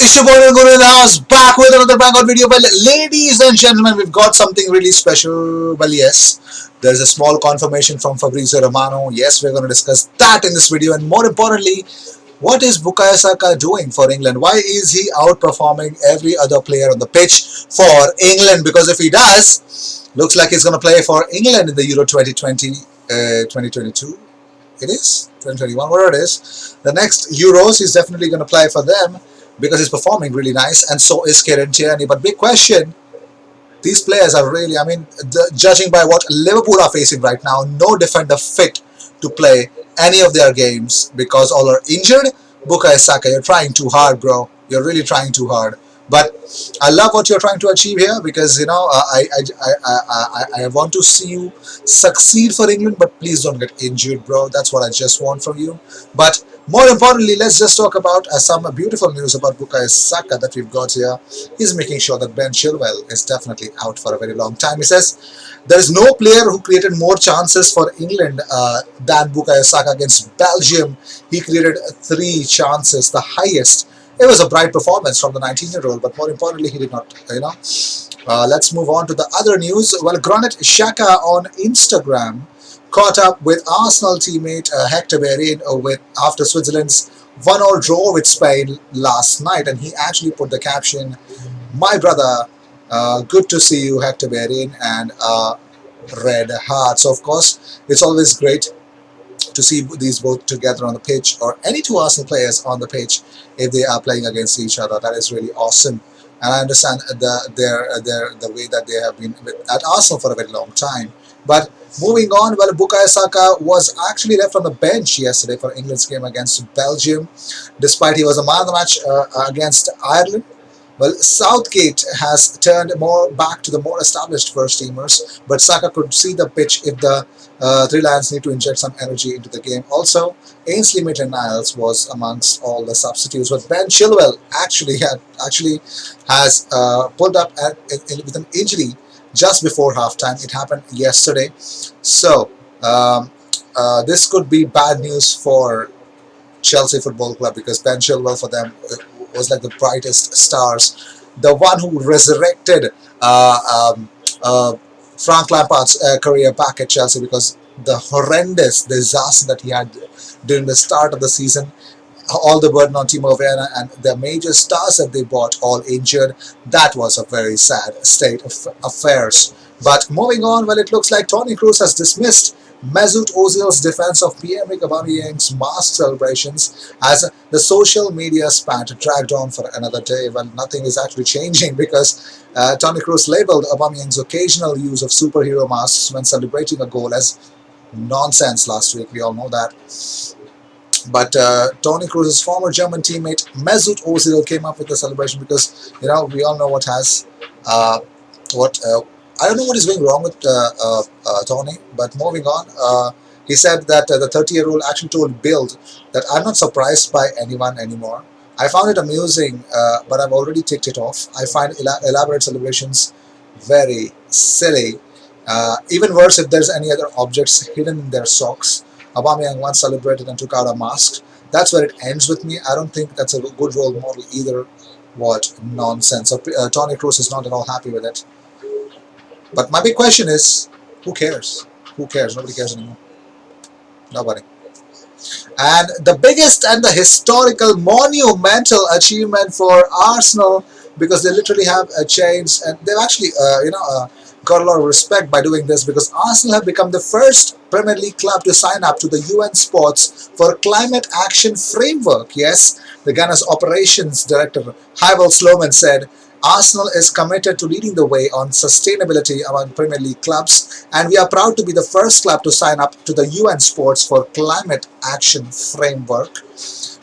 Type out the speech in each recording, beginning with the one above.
It's your boy Guru in the house, back with another bang on video. Well, ladies and gentlemen, we've got something really special. Well, yes, there's a small confirmation from Fabrizio Romano. Yes, we're going to discuss that in this video, and more importantly, what is Bukayo Saka doing for England? Why is he outperforming every other player on the pitch for England? Because if he does, looks like he's going to play for England in the Euro 2020, 2022. It is 2021, whatever it is. The next Euros, he's definitely going to play for them because he's performing really nice, and so is Kieran Tierney. But big question: these players are really, judging by what Liverpool are facing right now, no defender fit to play any of their games because all are injured. Bukayo Saka, you're trying too hard, bro. You're really trying too hard. But I love what you're trying to achieve here because I want to see you succeed for England. But please don't get injured, bro. That's what I just want from you. But more importantly, let's just talk about some beautiful news about Bukayo Saka that we've got here. He's making sure that Ben Chilwell is definitely out for a very long time. He says there is no player who created more chances for England than Bukayo Saka against Belgium. He created 3 chances, the highest. It was a bright performance from the 19-year-old, but more importantly, he did not, let's move on to the other news. Well, Granit Xhaka on Instagram caught up with Arsenal teammate Hector Bellerin after Switzerland's 1-1 draw with Spain last night, and he actually put the caption, "My brother, good to see you, Hector Bellerin," and red heart. So of course, it's always great to see these both together on the pitch, or any two Arsenal players on the pitch if they are playing against each other. That is really awesome, and I understand the way that they have been at Arsenal for a very long time. But moving on, well, Bukayo Saka was actually left on the bench yesterday for England's game against Belgium, despite he was a man of the match against Ireland. Well, Southgate has turned more back to the more established first teamers, but Saka could see the pitch if the Three Lions need to inject some energy into the game. Also, Ainsley Maitland-Niles was amongst all the substitutes, but Ben Chilwell actually has pulled up with an injury just before halftime. It happened yesterday, so this could be bad news for Chelsea Football Club because Ben Chilwell for them was like the brightest stars, the one who resurrected Frank Lampard's career back at Chelsea, because the horrendous disaster that he had during the start of the season, all the burden on Timo Werner and the major stars that they bought all injured. That was a very sad state of affairs. But moving on, well, it looks like Toni Kroos has dismissed Mesut Ozil's defense of Pierre-Emerick Aubameyang's mask celebrations as the social media spat dragged on for another day. Well, nothing is actually changing because Toni Kroos labeled Aubameyang's occasional use of superhero masks when celebrating a goal as nonsense last week. We all know that. But Toni Kroos' former German teammate Mesut Ozil came up with the celebration because we all know what has I don't know what is going wrong with Tony. But moving on, he said that the 30-year-old actually told Bild that I'm not surprised by anyone anymore. I found it amusing, but I've already ticked it off. I find elaborate celebrations very silly. Even worse if there's any other objects hidden in their socks. Aubameyang once celebrated and took out a mask. That's where it ends with me. I don't think that's a good role model either. What nonsense. So, Toni Kroos is not at all happy with it. But my big question is, who cares? Who cares? Nobody cares anymore. Nobody. And the biggest and the historical monumental achievement for Arsenal, because they literally have a change, and they've actually got a lot of respect by doing this, because Arsenal have become the first Premier League club to sign up to the UN Sports for Climate Action Framework. Yes, the Ghana's operations director Hywel Sloman said, Arsenal is committed to leading the way on sustainability among Premier League clubs, and we are proud to be the first club to sign up to the UN Sports for Climate Action Framework.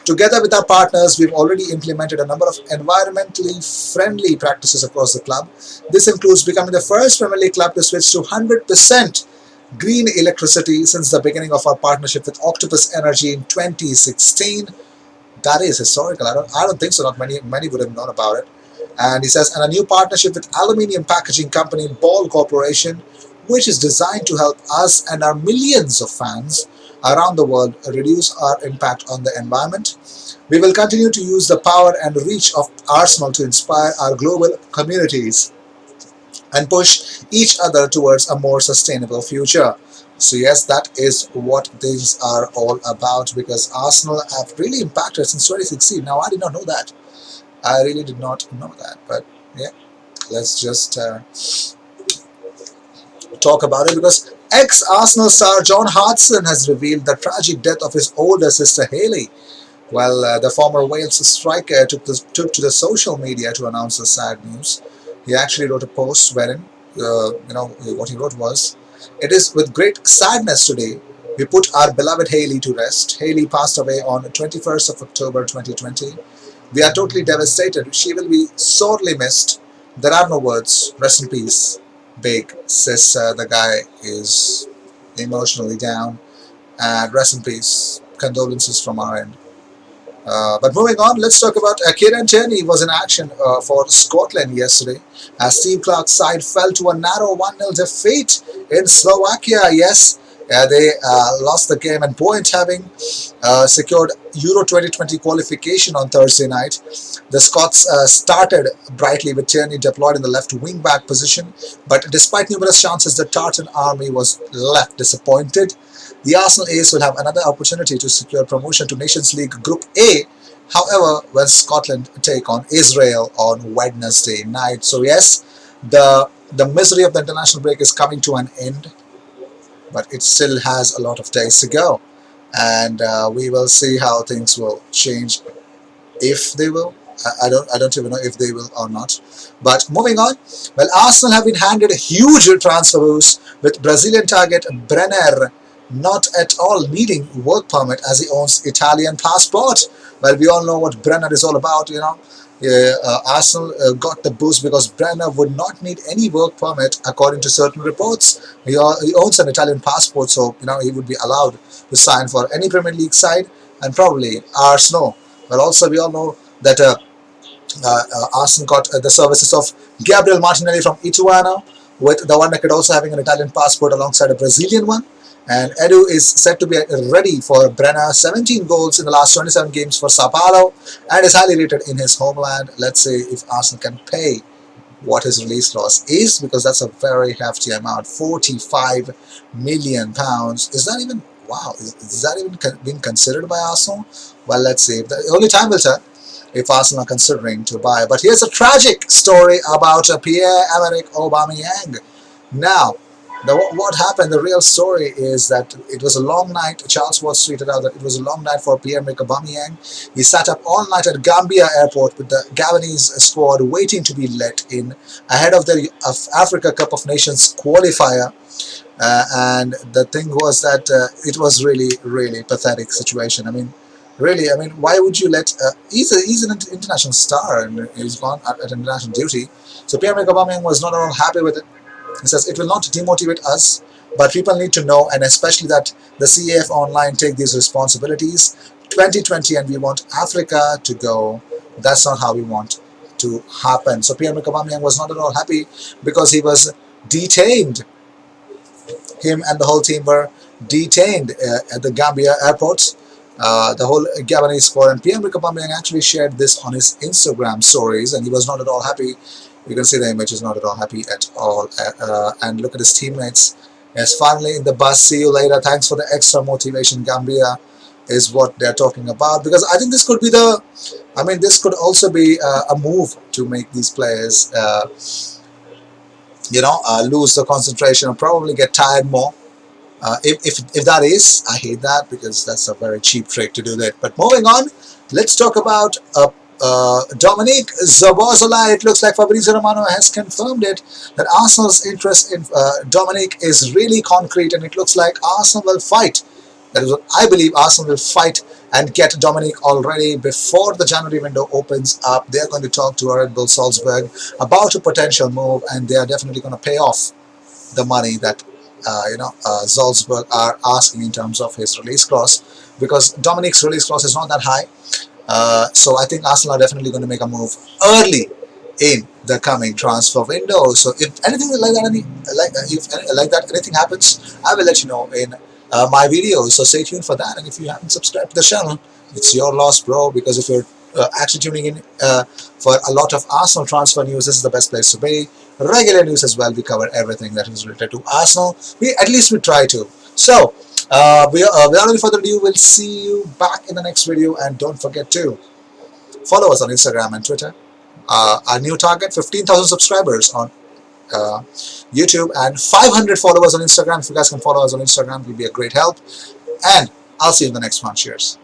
Together with our partners, we've already implemented a number of environmentally friendly practices across the club. This includes becoming the first Premier League club to switch to 100% green electricity since the beginning of our partnership with Octopus Energy in 2016. That is historical. I don't think so. Not many would have known about it. And he says, and a new partnership with aluminium packaging company Ball Corporation, which is designed to help us and our millions of fans around the world, reduce our impact on the environment. We will continue to use the power and reach of Arsenal to inspire our global communities and push each other towards a more sustainable future. So yes, that is what these are all about, because Arsenal have really impacted since 2016. Now I did not know that. I really did not know that. But yeah, let's just talk about it, because ex-Arsenal star John Hartson has revealed the tragic death of his older sister Hayley. Well, the former Wales striker took to the social media to announce the sad news. He actually wrote a post wherein, what he wrote was, "It is with great sadness today we put our beloved Hayley to rest. Hayley passed away on 21st of October 2020. We are totally devastated. She will be sorely missed. There are no words. Rest in peace. Big," says the guy is emotionally down. And rest in peace. Condolences from our end. But moving on, let's talk about Kieran Tierney was in action for Scotland yesterday as Steve Clarke's side fell to a narrow 1-0 defeat in Slovakia. Yes, they lost the game, and Point having secured Euro 2020 qualification on Thursday night. The Scots started brightly with Tierney deployed in the left wing-back position, but despite numerous chances, the Tartan army was left disappointed. The Arsenal Ace will have another opportunity to secure promotion to Nations League Group A, however, when Scotland take on Israel on Wednesday night. So yes, the misery of the international break is coming to an end, but it still has a lot of days to go, and we will see how things will change, if they will. I don't even know if they will or not. But moving on, well, Arsenal have been handed a huge transfer boost with Brazilian target Brenner not at all needing work permit as he owns Italian passport. Well, we all know what Brenner is all about, you know. Arsenal got the boost because Brenner would not need any work permit according to certain reports. He owns an Italian passport, so he would be allowed to sign for any Premier League side and probably Arsenal. But also we all know that Arsenal got the services of Gabriel Martinelli from Ituano, with the one that could also having an Italian passport alongside a Brazilian one. And Edu is set to be ready for Brenner. 17 goals in the last 27 games for Sao Paulo, and is highly rated in his homeland. Let's see if Arsenal can pay what his release clause is, because that's a very hefty amount. £45 million. Is that even, wow, is that even being considered by Arsenal? Well, let's see. The only time will tell if Arsenal are considering to buy. But here's a tragic story about Pierre-Emerick Aubameyang. Now, what happened, the real story is that it was a long night. Charles Watts tweeted out that it was a long night for Pierre-Emerick Aubameyang. He sat up all night at Gambia airport with the Gabonese squad waiting to be let in ahead of the Africa Cup of Nations qualifier. And the thing was that it was really, really pathetic situation. I mean, really, I mean, why would you let... he's an international star, and he's gone at international duty. So Pierre-Emerick Aubameyang was not at all happy with it. He says, "It will not demotivate us, but people need to know, and especially that the CAF Online take these responsibilities. 2020, and we want Africa to go. That's not how we want to happen." So Pierre-Emerick Aubameyang was not at all happy because he was detained. Him and the whole team were detained at the Gambia airport. The whole Gabonese squad, and Pierre-Emerick Aubameyang actually shared this on his Instagram stories, and he was not at all happy. You can see the image is not at all happy at all. And look at his teammates. Yes, finally in the bus. See you later. Thanks for the extra motivation. Gambia is what they're talking about, because I think this could be the. I mean, this could also be a move to make these players, lose the concentration and probably get tired more. If that is, I hate that, because that's a very cheap trick to do that. But moving on, let's talk about Dominic Szoboszlai. It looks like Fabrizio Romano has confirmed it, that Arsenal's interest in Dominic is really concrete, and it looks like Arsenal will fight. That is what I believe. Arsenal will fight and get Dominic already before the January window opens up. They're going to talk to Red Bull Salzburg about a potential move, and they are definitely going to pay off the money that Salzburg are asking in terms of his release clause, because Dominic's release clause is not that high. So I think Arsenal are definitely going to make a move early in the coming transfer window. So if anything like that, anything happens, I will let you know in my videos. So stay tuned for that. And if you haven't subscribed to the channel, it's your loss, bro. Because if you're actually tuning in for a lot of Arsenal transfer news, this is the best place to be. Regular news as well. We cover everything that is related to Arsenal. We try to. So without any further ado, we'll see you back in the next video. And don't forget to follow us on Instagram and Twitter. Our new target: 15,000 subscribers on uh, YouTube and 500 followers on Instagram. If you guys can follow us on Instagram, it will be a great help. And I'll see you in the next one. Cheers.